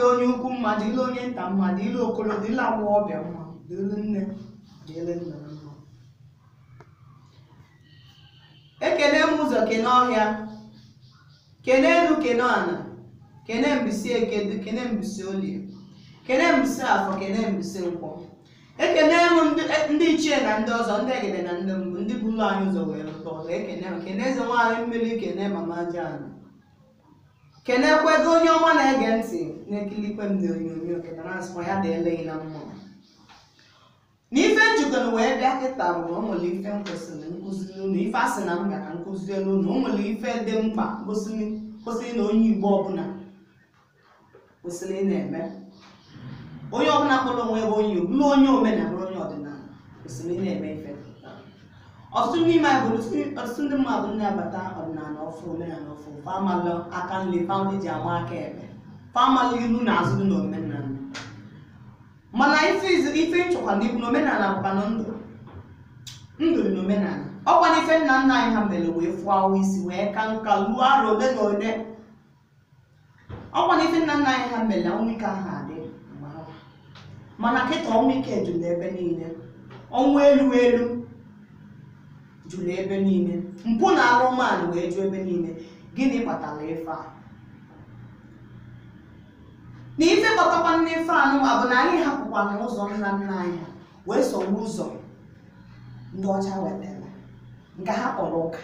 dịla onye ukwu mma, dịla onye nta mma, dịla okolo, dịla agbọghọbịa mma, dịla nne, dịla nna mma. Ekene m ụzọ kene ọhịa, kene elu kene ana, kene mbisi ekedu, kene mbisi olie, kene mbisi afọ, kene mbisi nkwọ. Ekene m ndị ichie na ndị ọzọ, ndị egede na ndị mbụ, ndị buru anyị ụzọ wee lụta ọzọ. Ekene m kene eze nwaanyị mmiri, kene mama Jana, kene kwego onye ọma na-ege ntị na-ekilikwe m n'onyonyo, kene na-asịkwa ya dị eleghị na mmụọ. N'ife njikọrọ wee bịa kịta bụ na o nwere ife m kwesịrị nkụziri unu, ife asị na m ga ka nkụziri unu, o nwere ife dị mkpa kwesịrị na onye Igbo ọbụla kwesịrị na-eme. Onye ọbụla kpọrọ onwe ebe onye Igbo, bụrụ onye omenala, bụrụ onye ọdịnala, kwesịrị na-eme ife. Ọtụtụ n'ime anyị bụ ọtụtụ ndị mmadụ na-abata ọdịnala ọfụ, omenala ọfụ, famalụ aka nle, famali ji ama aka ebe, famalụ ilu na azụ dị na omenala. Mana ife nchọkwa n'ibu na omenala bụkwa na ndụ dị na omenala. Ọkwa na ife nna nna anyị ha mere wee fụọ ahụ isi wee ka nka ruo arọ ole na ole. Ọkwa na ife nna nna anyị ha mere ọnwụ ike ahụ adị mgbe ahụ. Mana kịta ọnwụ ike jụrụ ebe niile, ọnwụ elu jụrụ ebe niile, mpụ na arụmọrụ wee jụ ebe niile. Gịnị kpatara ife a? Na ife kpọtakwa n'ife anụ bụ na anyị hapụkwana ụzọ nna nna anyị wee soro ụzọ ndị ọcha wetara nke ha kpọrọ ụka.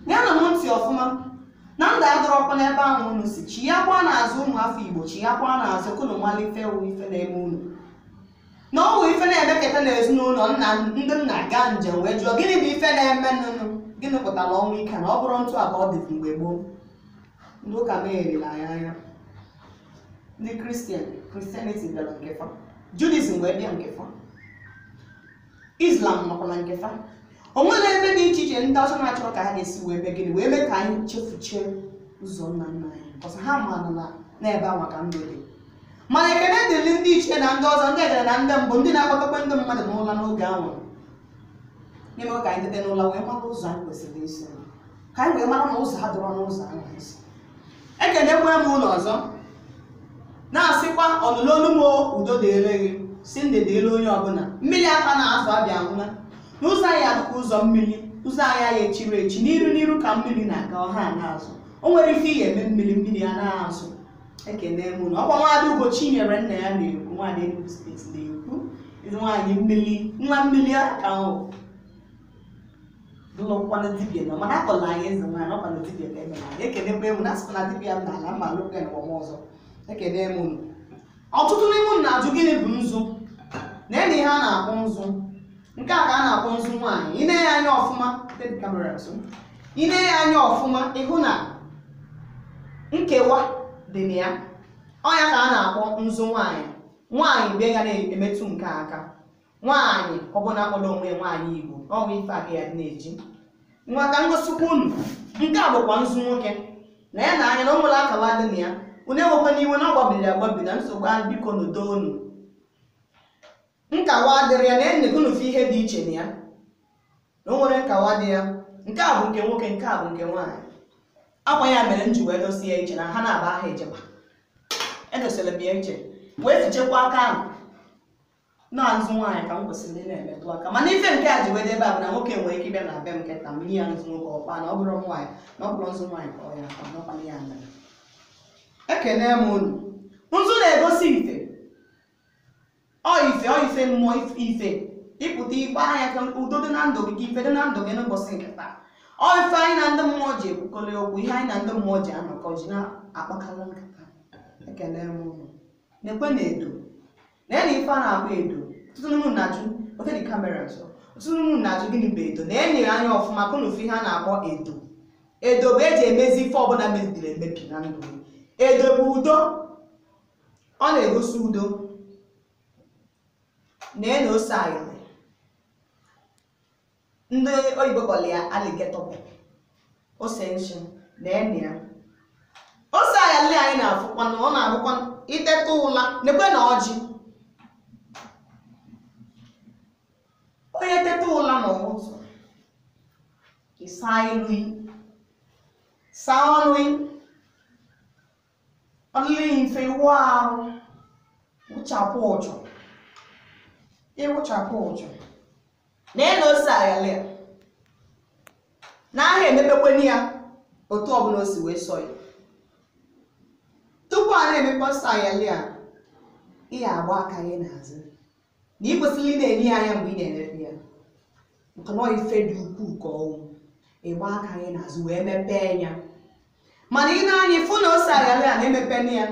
Ya na m ntị ọfụma na ndụ adọrọkwa n'ebe ahụ unu si chiyakwa n'azụ ụmụ afọ Igbo, chiyakwa n'azụ kunu mmalụ ife wụ ife na-eme unu, na ọ wụ ife na-emeketa n'ezinụlọ nna ndị nna gaa njem wee jụọ gịnị bụ ife na-eme nnụnụ, gịnị pụtara ọnwụ ike na ọ bụrụ ntụ a ka ọ dị mgbe gboo. Ndị ụka megherela anyị anya. Ndị Christianity bịara nke fa, Judaism wee bịa nke fa, Islam nọkwa na nke fa. O nwere ebe dị iche iche ndị ọzọ na-achọ ka ha ga-esi wee bịa gịnị wee mee ka anyị chefuchie ụzọ nna nna anyị, ọsọ ha maara n'ebe a maka ndụ dị. Mana ekele dịrị ndị ichie na ndị ọzọ, ndị egere na ndị mbụ, ndị na-akpọtakwa ndị mmadụ n'ụlọ n'oge ahụ, na-eme ka anyị tete n'ụlọ wee mara ụzọ anyị kwesịrị isi, ka anyị wee mara na ụzọ ha dọrọ n'ụzọ ahụ isi. Ekenekwe m ụlọ ọzọ na-asịkwa ọnụlụ olu m udo dịrị gị, si ndị dịrị onye ọbụla. Mmiri aka na-azụ abịa nwụla n'ụzọ anyị adịkwa ụzọ mmiri, ụzọ anyị echiri echi, n'iru ka mmiri na-aga ọha na-azụ. O nwere ife ihe eme mmiri ya na-azụ. Ekene m ụlọ ọkwa nwaadị Ugochi nyere nna ya na-ekwu, nwaadị Enugu steeti na-ekwu, ịzụ nwaanyị mmiri, nwa mmiri aka ahụ dụlọkwana dibịa nọ, mana akpọla anyị eze nwaanyị, ọkwana dibịa ka eme anyị. Ekenekwe m na asịkwa na dibịa m n'ala mma lụkwe na ọm ọzọ. Ekene m ụlọ. Ọtụtụ n'ime unu na-ajụ gịnị bụ nzu, na enyi ha na-akpọ nzu. Nke a ka a na-akpọ nzu nwaanyị. Ị na-enye anya ọfụma, ị na-enye anya ọfụma ịhụ na nkewa dị na ya. Ọnya ka a na-akpọ nzu nwaanyị. Nwaanyị bụ ya na-emetụ nke aka. Nwaanyị ọbụla akpọrọ onwe nwaanyị Igbo, ọ bụ ife aka ya dị na-eji. Nwa ka ngosikwa unu, nke a bụkwa nzu nwoke na ya na anya na o nwere akala dị na ya. Unu enwekwa n'iwe na ọ gbabiri agbabi na nsogbu ahụ, biko n'udo unu. Nkawa adịrị ya na enye unu fi ihe dị iche na ya, na o nwere nkawa dị ya. Nke a bụ nke nwoke, nke a bụ nke nwaanyị. Akwa ya mere m ji wee dosie ya iche na ha na-aba aha ejeba. Edosere m ya iche wee fichekwa aka ahụ na nzu nwaanyị ka m kwesịrị na-emetụ aka. Mana ife nke a ji wee debe a bụ na nwoke nwere ike ịbịa na be m nketa mmiri ya nzu nwoke ọkpa na ọ bụrụ nwaanyị, na ọ bụrụ nzu nwaanyị ka ọ ya aka n'ọkwana ya mere. Ekene m unu. Nzu na-egosi ife, ife mmụọ, ife ịpụta ikpe anya ka udo dị na ndụ gị, ka ife dị na ndụ gị n'ụbọchị nke taa. Ife anyị na ndị mmụọ ji ekwukọrị okwu, ihe anyị na ndị mmụọ ji anọkọ, ji na-akpakarị nkata. Ekene m unu. Na-ekwe na edo, na ya na ife a na-akpọ edo. Ọtụtụ n'ime unu na-ajụ oke dị kamera nso, ọtụtụ n'ime unu na-ajụ gịnị bụ edo, na enyi anya ọfụma ka unu ihe a na-akpọ edo. Edo bụ eji emezi ife ọbụla mezidiri emebi na ndụ gị. Edo bụ udo, ọ na-egosi udo. Na ose ayọrị, ndị oyibo kpọrọ ya alligator pepper, ose nshi na enyi ya. Ose ayọrị anyị na-afụkwa na ọ na-abụkwa iteta ụla, nekwe na ọjị. Onye teta ụla n'ụtụtụ, ịsa ilu, saa ọnụ, ọlịlị mfe iwu ahụ wụchapụ ụchụ ịwụchapụ ụchụ na-ene ose ayalị a n'ahịa emepekweni ya otu ọbụla o si wee sọ ya tupu a na-emepe ose ayalị a ị ga-agba aka ya n'azụ na ị kwesịrị ị na-enye ya anya mgbe ị na-emepe ya nke na ife dị ukwuu ka ọnwụ ịgba aka ya n'azụ wee mepee ya mana ị na-anya ịfụ na ose ayalị a na-emepena ya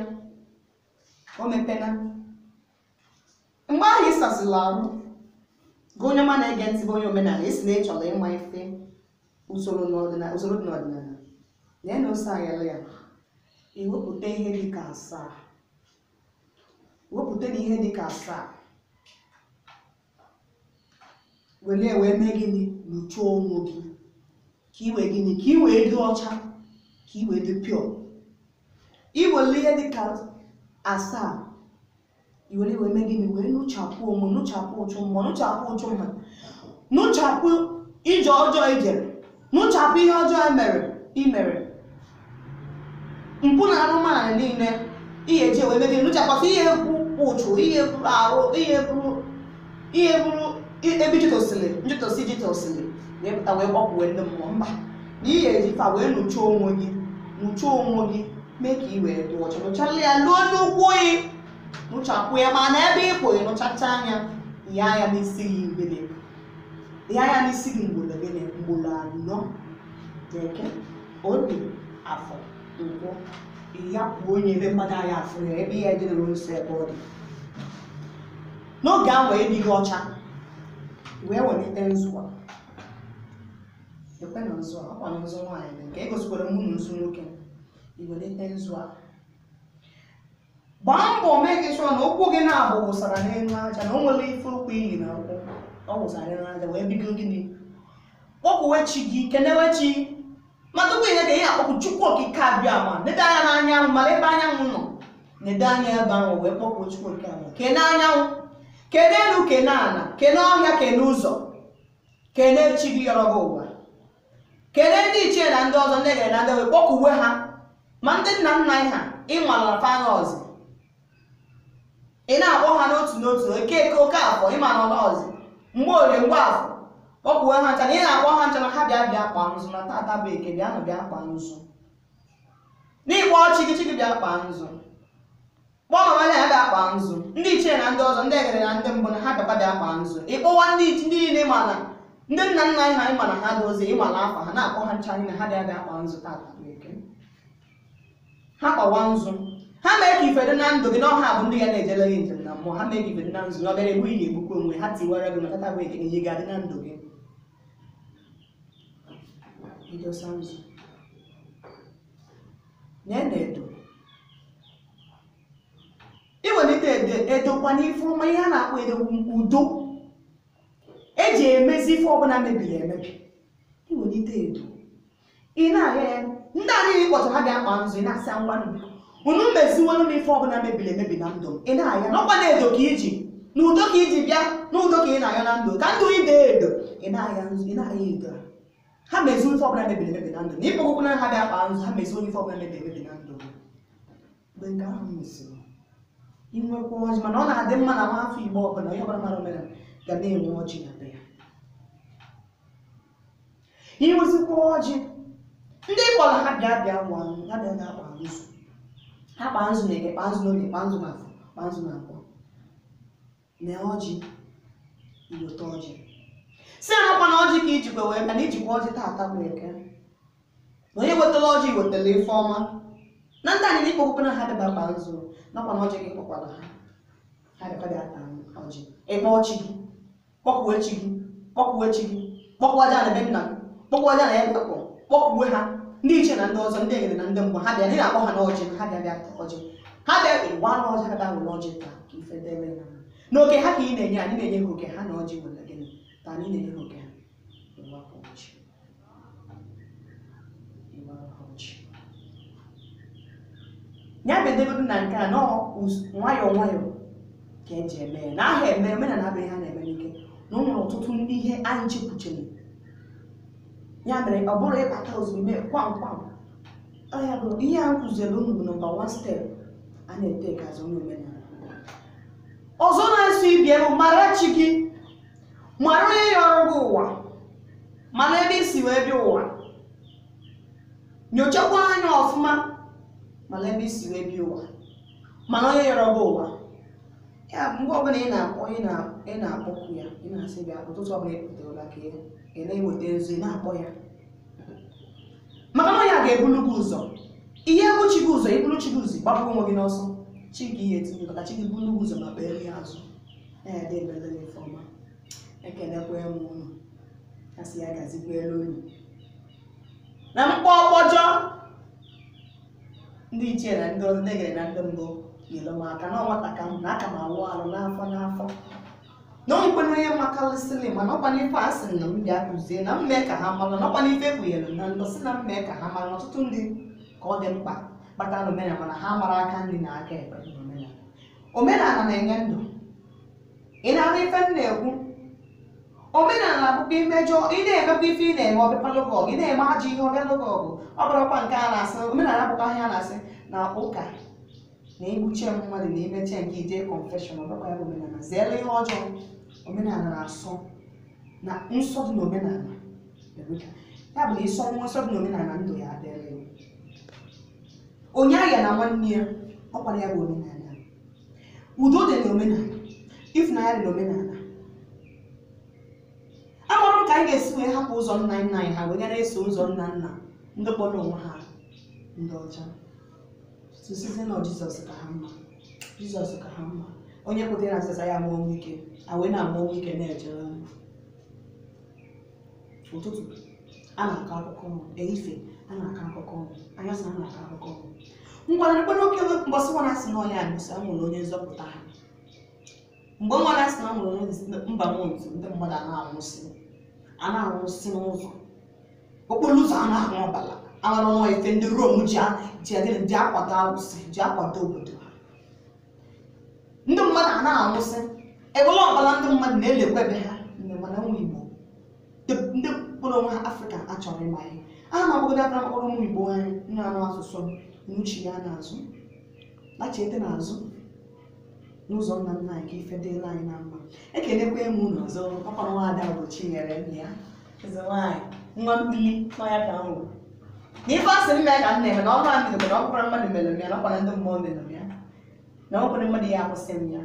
o mepena mgbe ahụ ị sasịla arụ gị onye ọma na-ege ntị bụ onye omenala esi na ị chọrọ ịma ife usoro dị n'ọdịnala lee na ose ayalị ya iwepụta ihe dịka asaa wepụta na ihe dịka asaa were wee mee gịnị nuchoo onwe gị ka i wee gịnị ka i wee dị ọcha ka i wee dị pịọ iwere ihe dịka asaa iwere wee mee gịnị wee nụchapụ onwe nụchapụ ụchụ mmụọ nụchapụ ụchụ mmadụ nụchapụ ije ọjọọ ijere nụchapụ ihe ọjọọ imere mpụ na anụmanụ niile ihe eji wee mee gịnị nụchapụsị ihe bụ ụchụ ihe bụrụ arụ ihe bụrụ ebe jitosili wee pụta wee gbapụwe ndị mmụọ mba na ihe eji fa wee nụchaa onwe gị mee ka i wee dị ọcha nụchala ya luo n'ụkwụ gị nụchapụ ya ma na ebe ị pụghị nụchacha anya ya ya n'isi gị mgbele ya ya n'isi gị mgbolo gịnị mgbolo anọ eke obi afọ nkwọ ya pụọ onye ebe mmadụ anya afọ ya ebe ihe dị n'ụlọ nsọ ebe ọ dị n'oge ahụ edighị ọcha wee welite nzu a ekwe na nzu a ọkwa na nzu nwaanyị nke e gosikwara mụ na nzu nwoke iwelite nzu a gbaa mbọ mee gị chọọ na ụkwụ gị na-abụ wụsara n'elu aja na o nwere ife ụkwụ iyi na ụkwụ ọ wụsara n'elu aja wee bido gịnị kpọkwuwe chi gị kenewe chi ma tupu ihe ka ihe akpọkwu Chukwu okike abịa ma nede anya n'anyanwụ mara ebe anyanwụ nọ nede anya ebe ahụ wee kpọkwuo Chukwu okike abịa kene anyanwụ kene elu kene ala kene ọhịa kene ụzọ kene chi gị yọrọ gị ụwa kene ndị ichie na ndị ọzọ ndị egere na ndị wee kpọkwuwe ha ma ndị nna nna ha ịnwala fanọzi ị na-akpọ ha n'otu n'otu Okeke oke afọ ịma na ọnọzi mgbe orie mgbe afọ kpọkwuwe ha ncha na ị na-akpọ ha ncha na ha bịa kpaa nzu na tata bụ eke bịa kpaa nzu n'ịkpọ chi gị bịa kpaa nzu kpọọ mama ya bịa kpaa nzu ndị ichie na ndị ọzọ ndị egere na ndị mbụ na ha bịakwa bịa kpaa nzu ịkpọwa ndị niile ịmana ndị nna nna ha ịma na ha dozie ịma na afa ha na-akpọ ha ncha na ha bịa kpaa nzu tata bụ eke ha kpawa nzu ha mee ka ife dị na ndụ gị na ọha bụ ndị ya na-ejele gị njem na mmụọ ha mee ka ife dị na nzu na ọ bịara egbu ị ga-egbukwa onwe ha tiwara gị na tata bụ eke ihe ga-adị na ndụ gị idosa nzu na-edo iwelite edokwa n'ife ọma ihe a na-akpọ udo eji emezi ife ọbụla mebiri emebi iwelite edo ị na-ahịa ya ndị adịghị kpọtara ha bịa kpaa nzu ị na-asị ngwanụ unu meziwelu m ife ọbụla mebiri emebi na ndụ ị na-ahịa n'ọkwa na edo ka iji n'udo ka iji bịa n'udo ka ị na-ahịa na ndụ ka ndụ ide edo ị na-ahịa nzu ị na-ahịa edo ha meziwelu ife ọbụla mebiri emebi na ndụ na ịkpọkwụkwụ na ha bịa kpaa nzu ha meziwelu ife ọbụla mebiri emebi na ndụ mgbe nke ahụ mesịrị inwekwa ọjị mana ọ na-adị mma na afọ Igbo ọbụla onye ọbụla mara omenala ga na-enwe ọjị na be ya inwezikwa ọjị ndị kpọrọ ha bịa akpa nzu ha kpaa nzu na eke kpaa nzu n'oge kpaa nzu n'afọ kpaa nzu n'afọ na ọjị iweta ọjị si anakwa na ọjị ka ijikwa wee ka na ijikwa ọjị taata bụ eke na onye wetara ọjị wetara ife ọma na ndị anyị n'ikpọkwụkwọ na ha bịaba kpaa nzu nakwa na ọjị gị kpọkwara ha bịakwa ata ọjị ịkpọọ chi gị kpọkwuwe chi gị kpọkwuwe aja na ebe nna gị kpọkwuwe aja na ebe akpọ kpọkwuwe ha ndị iche na ndị ọzọ ndị egere na ndị mbụ ha bịa na-akpọ ha n'ọjị ha bịa ọjị ha bịa ịgba n'ọjị ha bịa were ọjị taa ka ife debe na n'oke ha ka ị na-enye anyị na-enye ha oke ha na ọjị nwere gịnị ka anyị na-enye ha oke ha ịgbapụ ọjị ya bedegodu na nke a nwayọọ ka eji eme ya na aha eme omenala abụghị ha na-eme n'ike na o nwere ọtụtụ ndị ihe anyị chekwuchere ya mere ọ bụrụ ịkpata ozugbo kwam ya bụ ihe a kụziere unu bụ nọmba 1 step a na-ete ka azụ onye omenala. Ọzọ na-eso ibie bụ mara chi gị, mara onye yọrọ gị ụwa, mana ebe isi wee bịa ụwa. Nyochakwa anya ọfụma mana ebe isi wee bịa ụwa, mana onye yọrọ gị ụwa. Ya mgbe ọbụla ị na-akpọkwu ya, ị na-asị bịa ụtụtụ ọbụla ịpụtara ka ị na-eweta nzu, ị na-akpọ ya, maka na ya ga-ebulu gị ụzọ. Ihe bụ chi gị ụzọ, ibulu chi gị ụzọ, gbapụ onwe gị n'ọsọ. Chi gị ihe etinye ka chi gị bulu gị ụzọ ma kpere ya azụ. Na-ede ebele gị ọma. Ekelekwa m unu, asị ya gazikwere unu. Na mkpọkpọjọ ndị ichie na ndị ọzọ na-egere na ndị mbụ nyere m aka na ọnwata ka m na aka m awụ arụ n'afọ na onwekwana onye makarịsịrị, mana ọkwa n'ife a sịrị na m bịa kụzie na m mee ka ha mara, na ọkwa n'ife ekwenyere na ndọ si na m mee ka ha mara na ọtụtụ ndị ka ọ dị mkpa kpatara omenala, mana ha mara aka nri na aka ekpe n'omenala. Omenala na-enye ndụ. Ị na-arụ ife m na-ekwu? Omenala bụkwa imejọ, ị na-emekwa ife ị na-eme ọbịpalụ gị ọgụ, ị na-eme ajọ ihe ọbịalụ gị ọgụ. Ọ bụrụkwa nke a na-asị, omenala bụkwa ihe a na-asị na ụka na igbuche mmadụ na imeche nke ije confession. Ọ bụkwa ya bụ omenala. Zeere ihe ọjọọ. Omenala na-asọ na nsọ dị n'omenala. Ya bụ na ịsọ nwa nsọ dị n'omenala, ndụ ya adịrị. Onye ahịa na nwanne ya, ọ kwara ya bụ omenala. Udo dị n'omenala, ịfụnanya dị n'omenala. Amarụ m ka anyị ga-esi wee hapụ ụzọ nna anyị ha wee na-eso ụzọ nna ndị kpọrọ onwe ha ndị ọcha. Site na Jizọs ka ha mma, Jizọs ka ha mma. Onye kwetara asịsa ya mụọ onwe ike, wee na-amụ onwe ike na-ejere ụtụtụ a na-akọ akụkọ, ehihie a na-akọ akụkọ, anyasị a na-akọ akụkọ. Ngwara mgbe n'oke mbọsị nwa na-asị na ọnya agụsị a nwụrụ onye nzọpụta ha. Mgbe nwa na-asị na nwụrụ onye mba nwotu, ndị mmadụ a na-anwụsị n'ụzọ, okporo ụzọ a na-ahụ ọbala, amara ọnwa ife ndị Rom ji akwado arụsị, ji akwado obodo ha. Ndị mmadụ a na-anwụsị, ebele ọbala ndị mmadụ na-elekwa ebe ha. Ndị mana ụmụ Igbo, ndị kpọrọ onwe ha Afrịka achọrọ ịma ihe. Aha ma ọbụgodi Afrịka kpọrọ ụmụ Igbo anyị nne anụ asụsụ n'uche ya n'azụ, lachete n'azụ n'ụzọ nna nna anyị ka ife dịla anyị na mma. Ekelekwa m unu ọzọ. Ọkwa nwaada bụ Chinyere nne ya, eze nwaanyị, nwa mbili n'ọya ka m hụrụ. Na ife asị m mee ka m na-eme na ọrụ a mere na ọkwara mmadụ mere m ya, na ọkwa na ndị mmụọ mere m ya, na ọkwara mmadụ ya akwụsị m ya.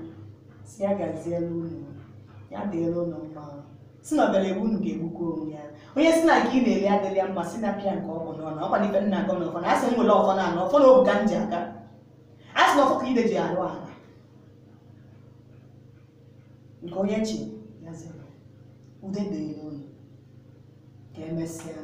Si ya gazielu unu, ya dịelu unu mma. Si na ọbịara egbu unu ga-egbukwa onwe ya. Onye si na nke ị na-ele adịrị ya mma, si na pịa nke ọ bụ n'ọnụ. Ọkwa na ife nna agọ n'ọfọ na asị m nwere ọfọ na-anọ, ọfọ na obu ka m ji aga. Asị na ọfọ ka ide ji arụ ala nke onye chi ya zere. Ude dịrị unu ka emesịa.